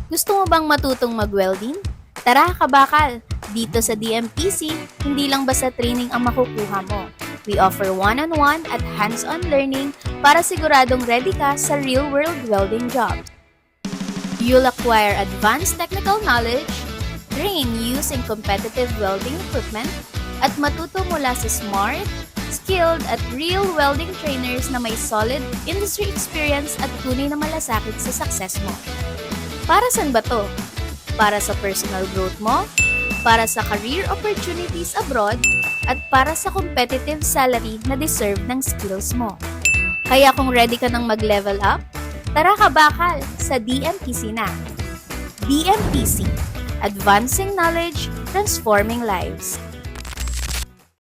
Gusto mo bang matutong mag-welding? Tara, Kabakal! Dito sa DMPC, hindi lang basta training ang makukuha mo. We offer one-on-one at hands-on learning para siguradong ready ka sa real-world welding job. You'll acquire advanced technical knowledge, train using competitive welding equipment, at matuto mula sa smart, skilled at real welding trainers na may solid industry experience at tunay na malasakit sa success mo. Para saan ba to? Para sa personal growth mo? Para sa career opportunities abroad? At para sa competitive salary na deserve ng skills mo? Kaya kung ready ka nang mag-level up, tara Kabakal sa DMPC na. DMPC, Advancing Knowledge, Transforming Lives.